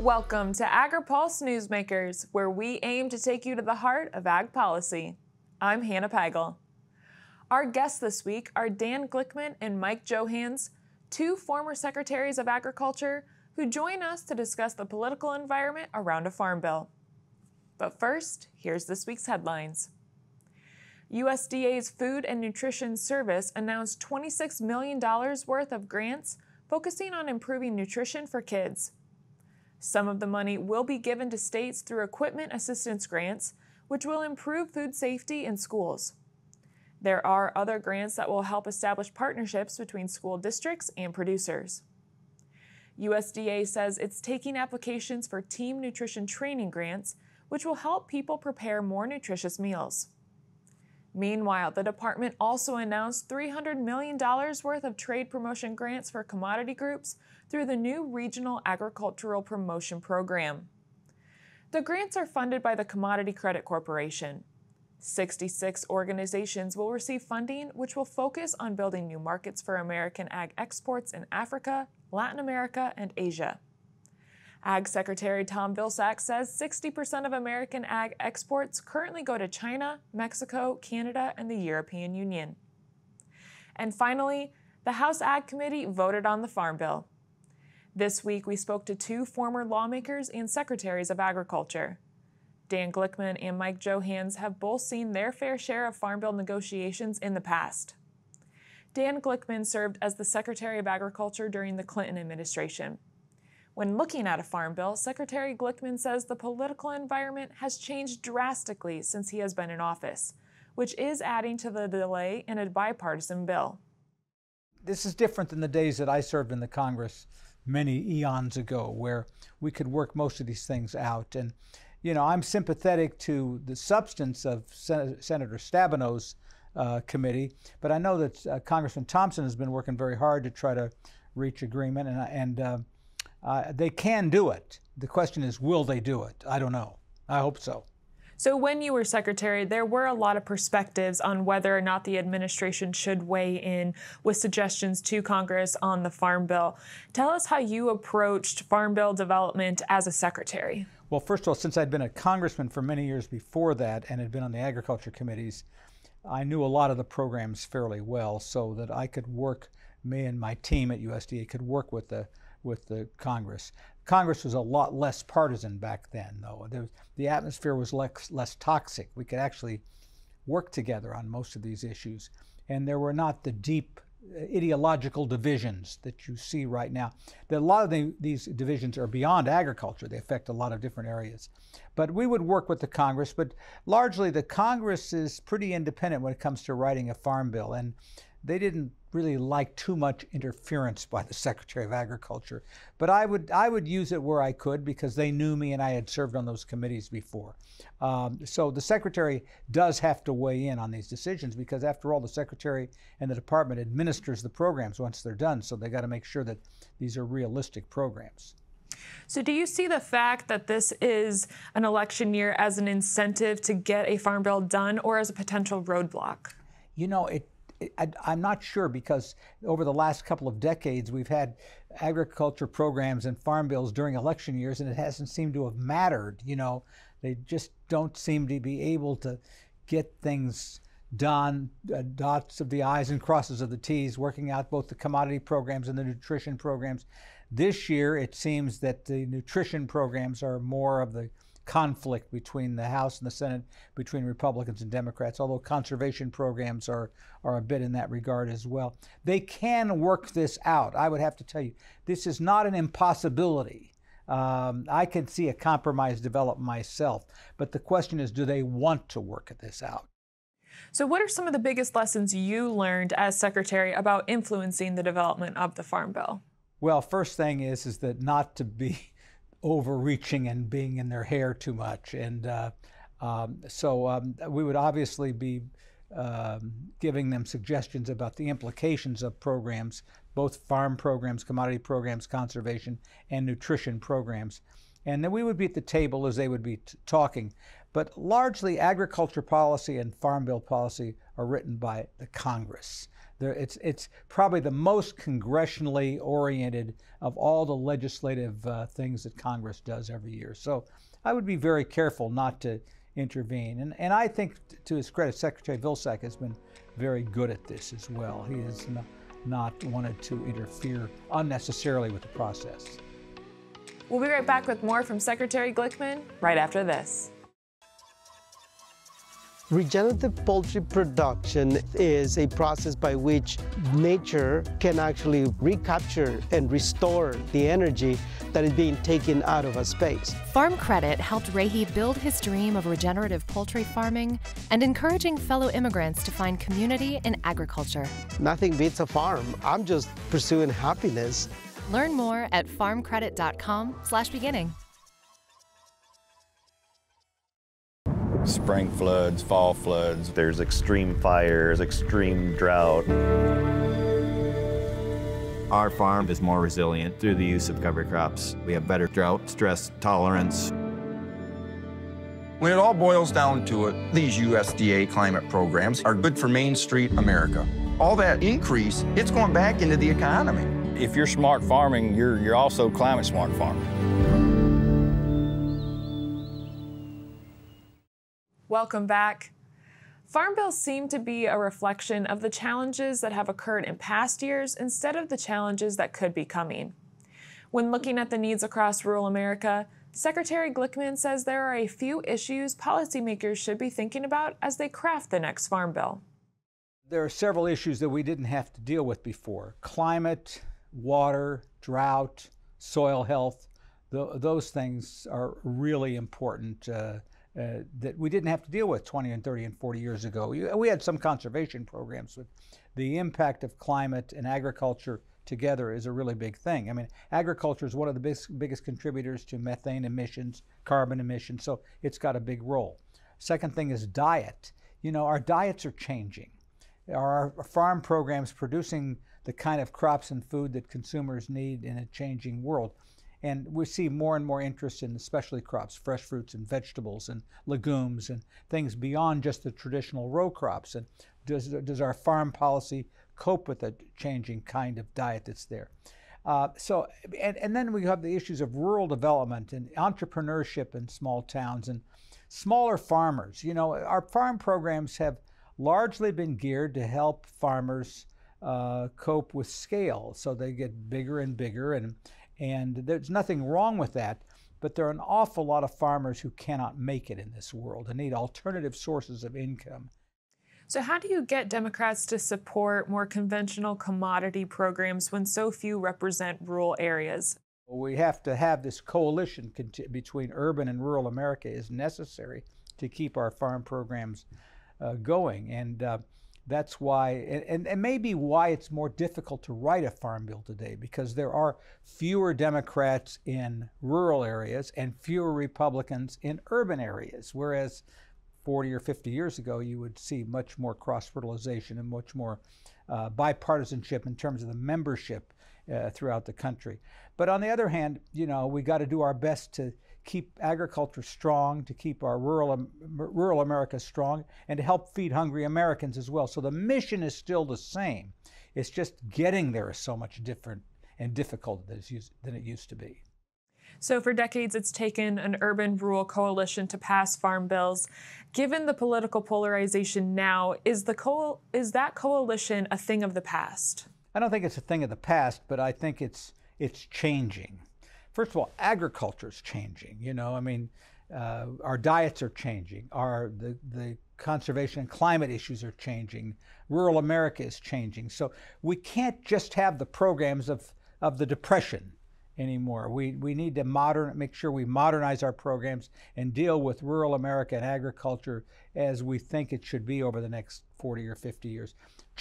Welcome to Agri-Pulse Newsmakers, where we aim to take you to the heart of ag policy. I'm Hannah Pagel. Our guests this week are Dan Glickman and Mike Johanns, two former Secretaries of Agriculture who join us to discuss the political environment around a farm bill. But first, here's this week's headlines. USDA's Food and Nutrition Service announced $26 million worth of grants focusing on improving nutrition for kids. Some of the money will be given to states through equipment assistance grants, which will improve food safety in schools. There are other grants that will help establish partnerships between school districts and producers. USDA says it's taking applications for team nutrition training grants, which will help people prepare more nutritious meals. Meanwhile, the department also announced $300 million worth of trade promotion grants for commodity groups through the new Regional Agricultural Promotion Program. The grants are funded by the Commodity Credit Corporation. 66 organizations will receive funding, which will focus on building new markets for American ag exports in Africa, Latin America, and Asia. Ag Secretary Tom Vilsack says 60% of American ag exports currently go to China, Mexico, Canada, and the European Union. And finally, the House Ag Committee voted on the Farm Bill. This week, we spoke to two former lawmakers and Secretaries of Agriculture. Dan Glickman and Mike Johanns have both seen their fair share of Farm Bill negotiations in the past. Dan Glickman served as the Secretary of Agriculture during the Clinton administration. When looking at a farm bill, Secretary Glickman says the political environment has changed drastically since he has been in office, which is adding to the delay in a bipartisan bill. This is different than the days that I served in the Congress many eons ago, where we could work most of these things out. And, you know, I'm sympathetic to the substance of Senator Stabinov's committee, but I know that Congressman Thompson has been working very hard to try to reach agreement, and they can do it. The question is, will they do it? I don't know. I hope so. So when you were Secretary, there were a lot of perspectives on whether or not the administration should weigh in with suggestions to Congress on the Farm Bill. Tell us how you approached Farm Bill development as a Secretary. Well, first of all, since I'd been a congressman for many years before that and had been on the agriculture committees, I knew a lot of the programs fairly well, so that I could work, me and my team at USDA could work with the Congress. Congress was a lot less partisan back then, though. The atmosphere was less toxic. We could actually work together on most of these issues. And there were not the deep ideological divisions that you see right now. A lot of these divisions are beyond agriculture. They affect a lot of different areas. But we would work with the Congress, but largely the Congress is pretty independent when it comes to writing a farm bill. And they didn't really like too much interference by the Secretary of Agriculture. But I would use it where I could, because they knew me and I had served on those committees before. So the Secretary does have to weigh in on these decisions, because after all, the Secretary and the Department administers the programs once they're done, so they got to make sure that these are realistic programs. So do you see the fact that this is an election year as an incentive to get a farm bill done, or as a potential roadblock? You know, I'm not sure, because over the last couple of decades we've had agriculture programs and farm bills during election years, and it hasn't seemed to have mattered. You know, they just don't seem to be able to get things done, dots of the I's and crosses of the T's, working out both the commodity programs and the nutrition programs. This year it seems that the nutrition programs are more of the conflict between the House and the Senate, between Republicans and Democrats, although conservation programs are a bit in that regard as well. They can work this out. I would have to tell you, this is not an impossibility. I can see a compromise develop myself, but the question is, do they want to work this out? So what are some of the biggest lessons you learned as Secretary about influencing the development of the Farm Bill? Well, first thing is that not to be overreaching and being in their hair too much. And we would obviously be giving them suggestions about the implications of programs, both farm programs, commodity programs, conservation, and nutrition programs. And then we would be at the table as they would be talking. But largely agriculture policy and farm bill policy are written by the Congress. It's probably the most congressionally oriented of all the legislative things that Congress does every year. So I would be very careful not to intervene. And I think, to his credit, Secretary Vilsack has been very good at this as well. He has not wanted to interfere unnecessarily with the process. We'll be right back with more from Secretary Glickman right after this. Regenerative poultry production is a process by which nature can actually recapture and restore the energy that is being taken out of a space. Farm Credit helped Rahi build his dream of regenerative poultry farming and encouraging fellow immigrants to find community in agriculture. Nothing beats a farm. I'm just pursuing happiness. Learn more at farmcredit.com/beginning. Spring floods, fall floods, there's extreme fires, extreme drought. Our farm is more resilient through the use of cover crops. We have better drought stress tolerance. When it all boils down to it, these USDA climate programs are good for Main Street America. All that increase, it's going back into the economy. If you're smart farming, you're also climate smart farming. Welcome back. Farm bills seem to be a reflection of the challenges that have occurred in past years instead of the challenges that could be coming. When looking at the needs across rural America, Secretary Glickman says there are a few issues policymakers should be thinking about as they craft the next farm bill. There are several issues that we didn't have to deal with before. Climate, water, drought, soil health, those things are really important that we didn't have to deal with 20 and 30 and 40 years ago. We had some conservation programs, but the impact of climate and agriculture together is a really big thing. I mean, agriculture is one of the biggest contributors to methane emissions, carbon emissions, so it's got a big role. Second thing is diet. You know, our diets are changing. Are our farm programs producing the kind of crops and food that consumers need in a changing world? And we see more and more interest in especially crops, fresh fruits and vegetables and legumes and things beyond just the traditional row crops. And does our farm policy cope with the changing kind of diet that's there? And then we have the issues of rural development and entrepreneurship in small towns and smaller farmers. You know, our farm programs have largely been geared to help farmers cope with scale, so they get bigger and bigger, and there's nothing wrong with that, but there are an awful lot of farmers who cannot make it in this world and need alternative sources of income. So how do you get Democrats to support more conventional commodity programs when so few represent rural areas? We have to have this coalition between urban and rural America is necessary to keep our farm programs going. And that's why, and maybe why it's more difficult to write a farm bill today, because there are fewer Democrats in rural areas and fewer Republicans in urban areas, whereas 40 or 50 years ago, you would see much more cross-fertilization and much more bipartisanship in terms of the membership throughout the country. But on the other hand, you know, we got to do our best to keep agriculture strong, to keep our rural America strong, and to help feed hungry Americans as well. So the mission is still the same. It's just getting there is so much different and difficult than it used to be. So for decades, it's taken an urban-rural coalition to pass farm bills. Given the political polarization now, is that coalition a thing of the past? I don't think it's a thing of the past, but I think it's changing. First of all, agriculture is changing. You know, I mean, our diets are changing. The conservation and climate issues are changing. Rural America is changing. So we can't just have the programs of the Depression anymore. We need to make sure we modernize our programs and deal with rural America and agriculture as we think it should be over the next 40 or 50 years.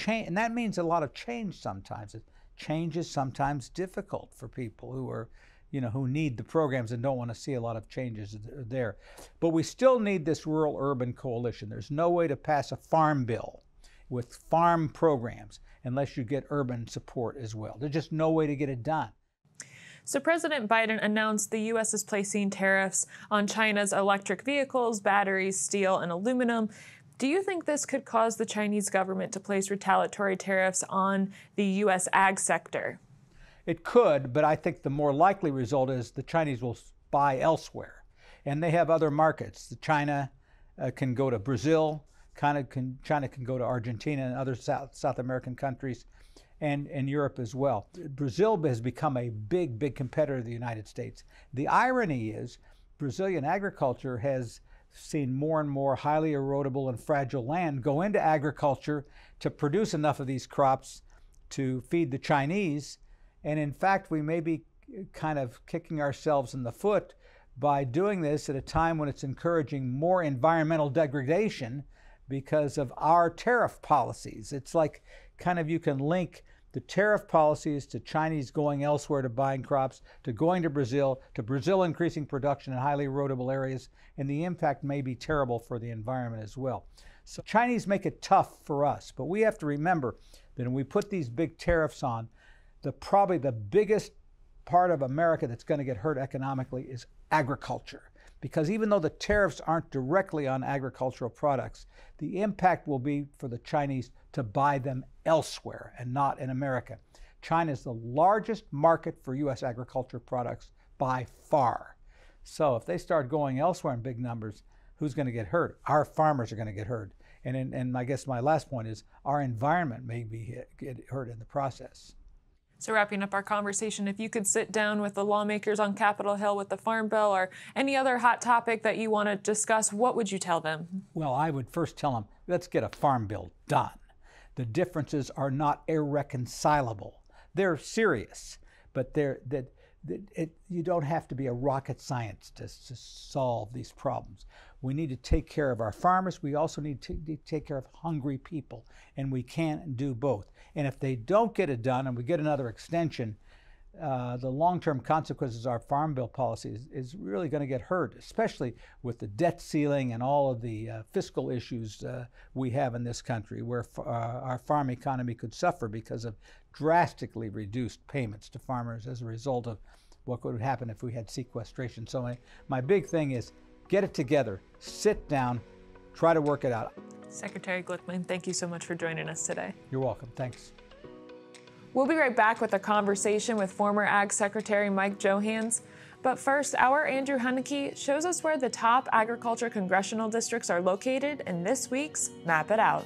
And that means a lot of change sometimes. Change is sometimes difficult for people who need the programs and don't want to see a lot of changes there. But we still need this rural-urban coalition. There's no way to pass a farm bill with farm programs unless you get urban support as well. There's just no way to get it done. So President Biden announced the U.S. is placing tariffs on China's electric vehicles, batteries, steel, and aluminum. Do you think this could cause the Chinese government to place retaliatory tariffs on the U.S. ag sector? It could, but I think the more likely result is the Chinese will buy elsewhere. And they have other markets. China can go to Brazil, China can go to Argentina and other South American countries, and Europe as well. Brazil has become a big competitor of the United States. The irony is Brazilian agriculture has seen more and more highly erodible and fragile land go into agriculture to produce enough of these crops to feed the Chinese. And in fact, we may be kind of kicking ourselves in the foot by doing this at a time when it's encouraging more environmental degradation because of our tariff policies. It's like kind of you can link the tariff policies to Chinese going elsewhere to buying crops, to going to Brazil increasing production in highly erodible areas, and the impact may be terrible for the environment as well. So Chinese make it tough for us, but we have to remember that when we put these big tariffs on, probably the biggest part of America that's going to get hurt economically is agriculture. Because even though the tariffs aren't directly on agricultural products, the impact will be for the Chinese to buy them elsewhere and not in America. China is the largest market for U.S. agriculture products by far. So if they start going elsewhere in big numbers, who's going to get hurt? Our farmers are going to get hurt. And I guess my last point is our environment may get hurt in the process. So wrapping up our conversation, if you could sit down with the lawmakers on Capitol Hill with the Farm Bill or any other hot topic that you want to discuss, what would you tell them? Well, I would first tell them, let's get a Farm Bill done. The differences are not irreconcilable. They're serious, but you don't have to be a rocket scientist to solve these problems. We need to take care of our farmers. We also need to take care of hungry people, and we can't do both. And if they don't get it done and we get another extension, the long-term consequences of our Farm Bill policy is really going to get hurt, especially with the debt ceiling and all of the fiscal issues we have in this country, where our farm economy could suffer because of drastically reduced payments to farmers as a result of what would happen if we had sequestration. So my big thing is get it together, sit down, try to work it out. Secretary Glickman, thank you so much for joining us today. You're welcome. Thanks. We'll be right back with a conversation with former Ag Secretary Mike Johanns. But first, our Andrew Hunneke shows us where the top agriculture congressional districts are located in this week's Map It Out.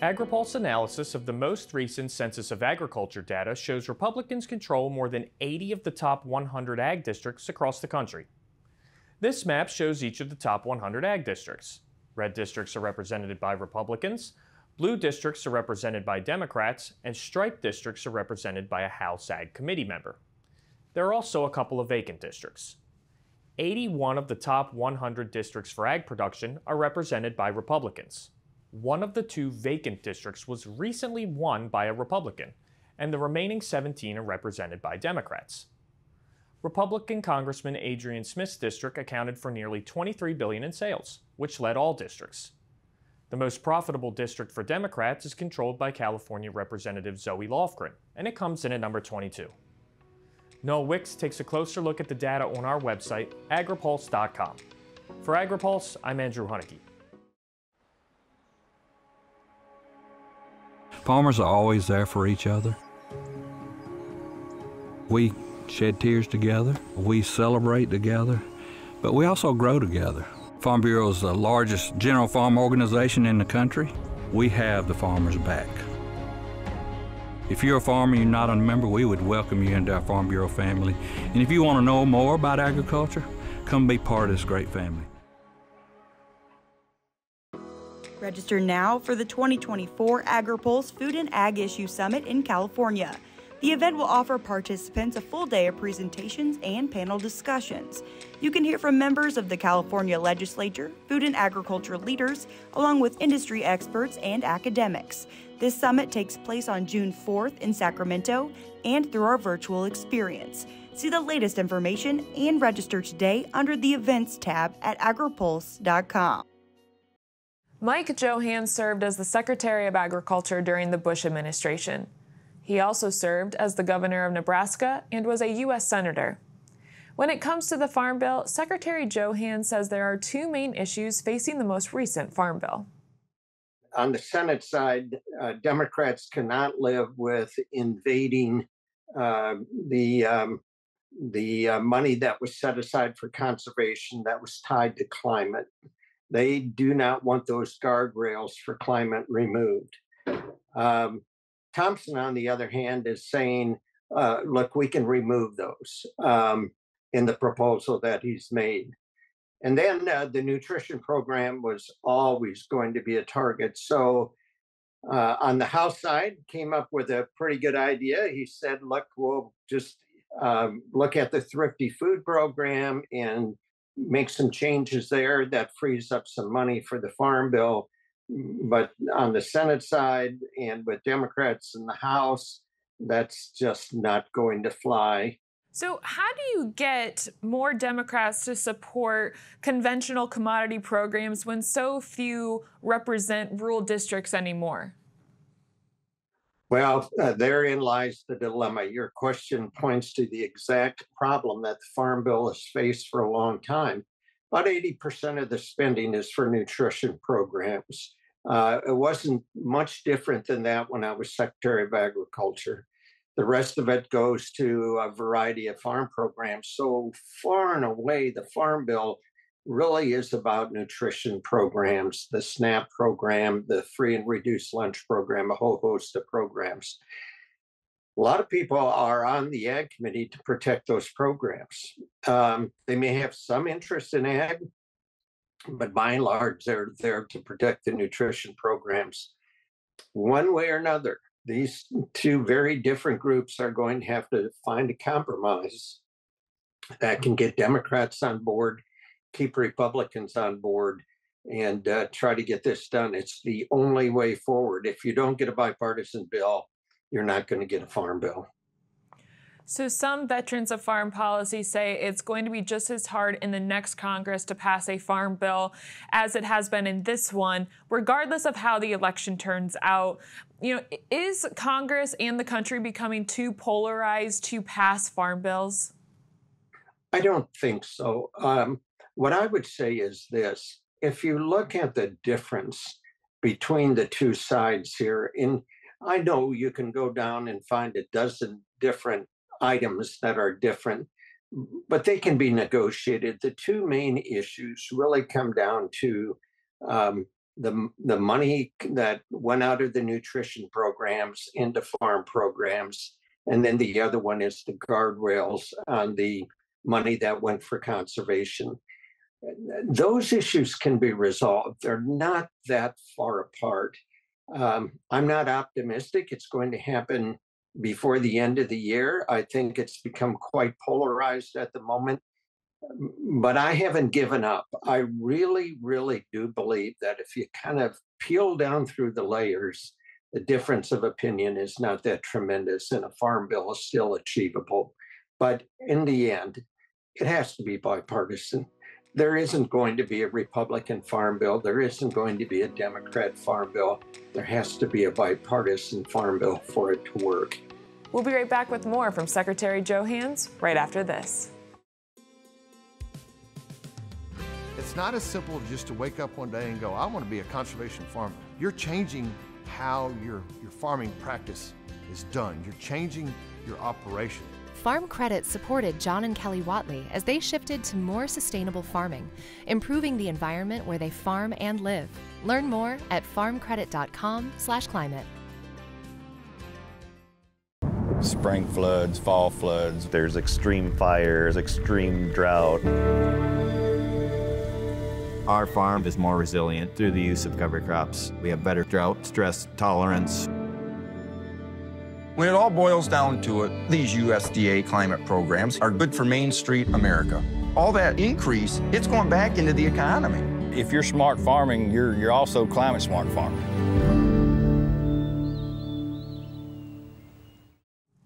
Agri-Pulse analysis of the most recent Census of Agriculture data shows Republicans control more than 80 of the top 100 ag districts across the country. This map shows each of the top 100 ag districts. Red districts are represented by Republicans, blue districts are represented by Democrats, and striped districts are represented by a House Ag Committee member. There are also a couple of vacant districts. 81 of the top 100 districts for ag production are represented by Republicans. One of the two vacant districts was recently won by a Republican, and the remaining 17 are represented by Democrats. Republican Congressman Adrian Smith's district accounted for nearly $23 billion in sales, which led all districts. The most profitable district for Democrats is controlled by California Representative Zoe Lofgren, and it comes in at number 22. Noah Wicks takes a closer look at the data on our website, agripulse.com. For Agri-Pulse, I'm Andrew Hunneke. Farmers are always there for each other. We shed tears together, we celebrate together, but we also grow together. Farm Bureau is the largest general farm organization in the country. We have the farmers' back. If you're a farmer and you're not a member, we would welcome you into our Farm Bureau family. And if you want to know more about agriculture, come be part of this great family. Register now for the 2024 Agri-Pulse Food and Ag Issue Summit in California. The event will offer participants a full day of presentations and panel discussions. You can hear from members of the California Legislature, food and agriculture leaders, along with industry experts and academics. This summit takes place on June 4th in Sacramento and through our virtual experience. See the latest information and register today under the Events tab at agripulse.com. Mike Johanns served as the Secretary of Agriculture during the Bush administration. He also served as the governor of Nebraska and was a U.S. Senator. When it comes to the Farm Bill, Secretary Johanns says there are two main issues facing the most recent Farm Bill. On the Senate side, Democrats cannot live with invading the money that was set aside for conservation that was tied to climate. They do not want those guardrails for climate removed. Thompson, on the other hand, is saying, look, we can remove those in the proposal that he's made. And then the nutrition program was always going to be a target. So on the House side, came up with a pretty good idea. He said, look, we'll just look at the thrifty food program and make some changes there that frees up some money for the Farm Bill. But on the Senate side and with Democrats in the House, that's just not going to fly. So how do you get more Democrats to support conventional commodity programs when so few represent rural districts anymore? Well, therein lies the dilemma. Your question points to the exact problem that the Farm Bill has faced for a long time. About 80% of the spending is for nutrition programs. It wasn't much different than that when I was Secretary of Agriculture. The rest of it goes to a variety of farm programs. So far and away, the Farm Bill really is about nutrition programs, the SNAP program, the free and reduced lunch program, a whole host of programs. A lot of people are on the Ag Committee to protect those programs. They may have some interest in ag, but by and large, they're there to protect the nutrition programs. One way or another, these two very different groups are going to have to find a compromise that can get Democrats on board, keep Republicans on board, and try to get this done. It's the only way forward. If you don't get a bipartisan bill, you're not going to get a Farm Bill. So some veterans of farm policy say it's going to be just as hard in the next Congress to pass a Farm Bill as it has been in this one, regardless of how the election turns out. You know, is Congress and the country becoming too polarized to pass farm bills? I don't think so. What I would say is this. If you look at the difference between the two sides here, I know you can go down and find a dozen different items that are different, but they can be negotiated. The two main issues really come down to the money that went out of the nutrition programs into farm programs, and then the other one is the guardrails on the money that went for conservation. Those issues can be resolved. They're not that far apart. I'm not optimistic it's going to happen before the end of the year. I think it's become quite polarized at the moment, but I haven't given up. I really, really do believe that if you kind of peel down through the layers, the difference of opinion is not that tremendous, and a Farm Bill is still achievable. But in the end, it has to be bipartisan. There isn't going to be a Republican Farm Bill. There isn't going to be a Democrat Farm Bill. There has to be a bipartisan Farm Bill for it to work. We'll be right back with more from Secretary Johanns right after this. It's not as simple as just to wake up one day and go, I want to be a conservation farmer. You're changing how your farming practice is done. You're changing your operation. Farm Credit supported John and Kelly Watley as they shifted to more sustainable farming, improving the environment where they farm and live. Learn more at farmcredit.com/climate. Spring floods, fall floods, there's extreme fires, extreme drought. Our farm is more resilient through the use of cover crops. We have better drought stress tolerance. When it all boils down to it, these USDA climate programs are good for Main Street America. All that increase, it's going back into the economy. If you're smart farming, you're also climate smart farming.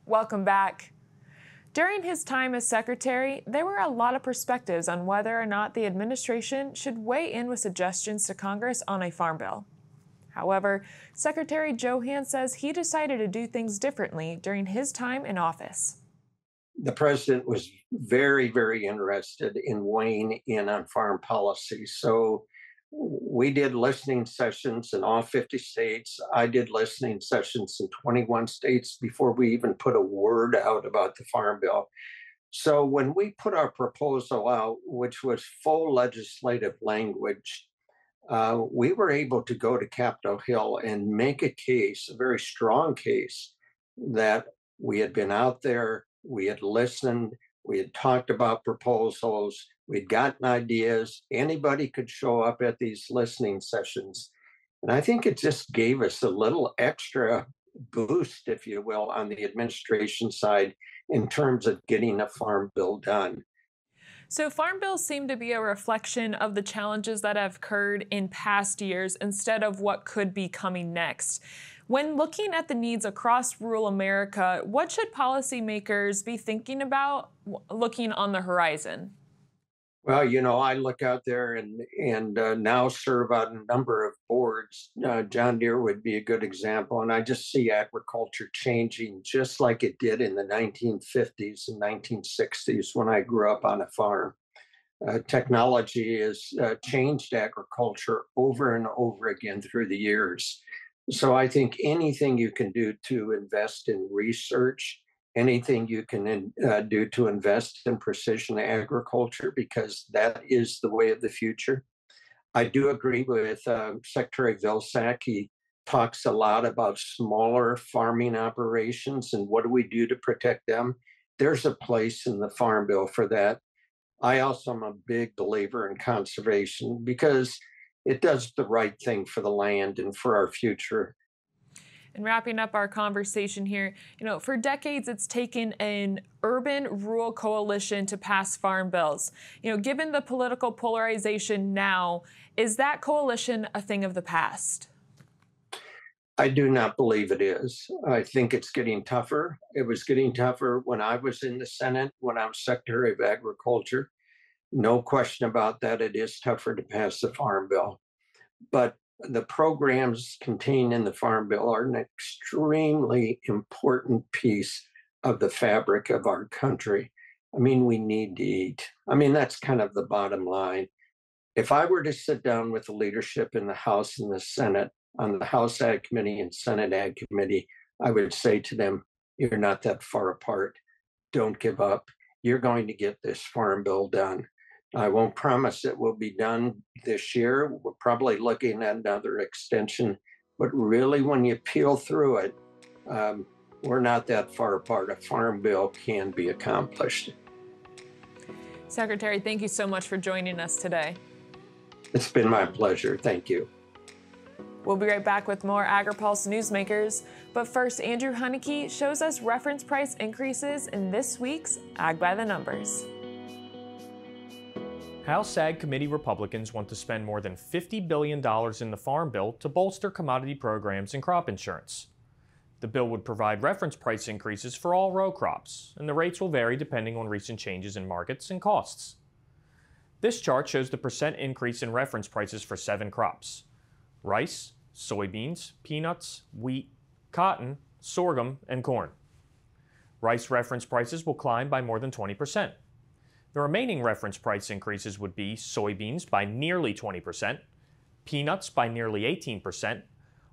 Welcome back. During his time as secretary, there were a lot of perspectives on whether or not the administration should weigh in with suggestions to Congress on a farm bill. However, Secretary Johanns says he decided to do things differently during his time in office. the president was very, very interested in weighing in on foreign policy. So we did listening sessions in all 50 states. I did listening sessions in 21 states before we even put a word out about the Farm Bill. So when we put our proposal out, which was full legislative language, we were able to go to Capitol Hill and make a case, a very strong case, that we had been out there, we had listened, we had talked about proposals, we'd gotten ideas. Anybody could show up at these listening sessions. And I think it just gave us a little extra boost, if you will, on the administration side in terms of getting a farm bill done. So farm bills seem to be a reflection of the challenges that have occurred in past years instead of what could be coming next. When looking at the needs across rural America, what should policymakers be thinking about looking on the horizon? Well, you know, I look out there and now serve on a number of boards. John Deere would be a good example. And I just see agriculture changing just like it did in the 1950s and 1960s when I grew up on a farm. Technology has changed agriculture over and over again through the years. So I think anything you can do to invest in research, anything you can do to invest in precision agriculture, because that is the way of the future. I do agree with Secretary Vilsack. He talks a lot about smaller farming operations and what do we do to protect them. There's a place in the Farm Bill for that. I also am a big believer in conservation because it does the right thing for the land and for our future. And wrapping up our conversation here, you know, for decades it's taken an urban-rural coalition to pass farm bills. You know, given the political polarization now, is that coalition a thing of the past? I do not believe it is. I think it's getting tougher. It was getting tougher when I was in the Senate, when I was Secretary of Agriculture. No question about that. It is tougher to pass the Farm Bill. But the programs contained in the Farm Bill are an extremely important piece of the fabric of our country. I mean, we need to eat. I mean, that's kind of the bottom line. If I were to sit down with the leadership in the House and the Senate, on the House Ag Committee and Senate Ag Committee, I would say to them, you're not that far apart. Don't give up. You're going to get this Farm Bill done. I won't promise it will be done this year. We're probably looking at another extension. But really, when you peel through it, we're not that far apart. A Farm Bill can be accomplished. Secretary, thank you so much for joining us today. It's been my pleasure. Thank you. We'll be right back with more Agri-Pulse Newsmakers. But first, Andrew Huneke shows us reference price increases in this week's Ag by the Numbers. House Ag Committee Republicans want to spend more than $50 billion in the Farm Bill to bolster commodity programs and crop insurance. The bill would provide reference price increases for all row crops, and the rates will vary depending on recent changes in markets and costs. This chart shows the percent increase in reference prices for 7 crops: rice, soybeans, peanuts, wheat, cotton, sorghum, and corn. Rice reference prices will climb by more than 20%. The remaining reference price increases would be soybeans by nearly 20%, peanuts by nearly 18%,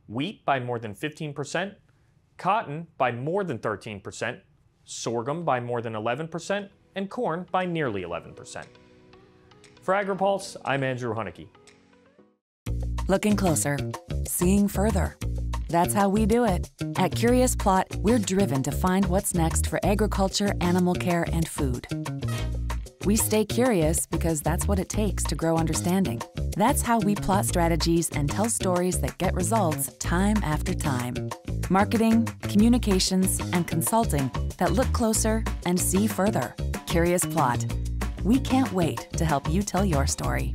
wheat by more than 15%, cotton by more than 13%, sorghum by more than 11%, and corn by nearly 11%. For Agri-Pulse, I'm Andrew Huneke. Looking closer, seeing further. That's how we do it. At Curious Plot, we're driven to find what's next for agriculture, animal care, and food. We stay curious because that's what it takes to grow understanding. That's how we plot strategies and tell stories that get results time after time. Marketing, communications, and consulting that look closer and see further. Curious Plot. We can't wait to help you tell your story.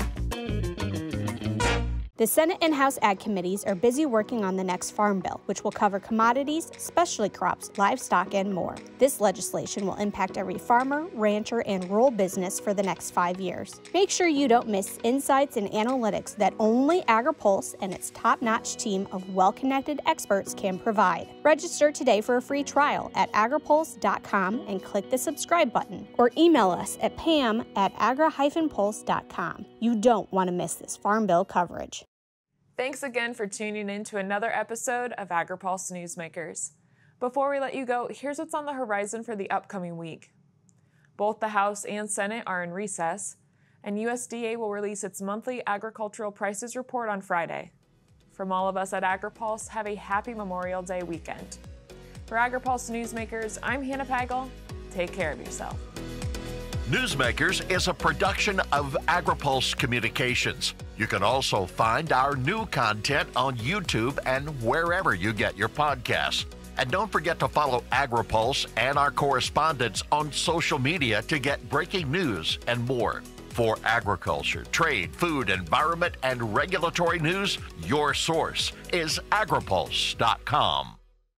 The Senate and House Ag Committees are busy working on the next Farm Bill, which will cover commodities, specialty crops, livestock, and more. This legislation will impact every farmer, rancher, and rural business for the next 5 years. Make sure you don't miss insights and analytics that only Agri-Pulse and its top-notch team of well-connected experts can provide. Register today for a free trial at agripulse.com and click the subscribe button, or email us at pam@agra-pulse.com. You don't want to miss this Farm Bill coverage. Thanks again for tuning in to another episode of Agri-Pulse Newsmakers. Before we let you go, here's what's on the horizon for the upcoming week. Both the House and Senate are in recess, and USDA will release its monthly agricultural prices report on Friday. From all of us at Agri-Pulse, have a happy Memorial Day weekend. For Agri-Pulse Newsmakers, I'm Hannah Pagel. Take care of yourself. Newsmakers is a production of Agri-Pulse Communications. You can also find our new content on YouTube and wherever you get your podcasts. And don't forget to follow Agri-Pulse and our correspondents on social media to get breaking news and more. For agriculture, trade, food, environment, and regulatory news, your source is agripulse.com.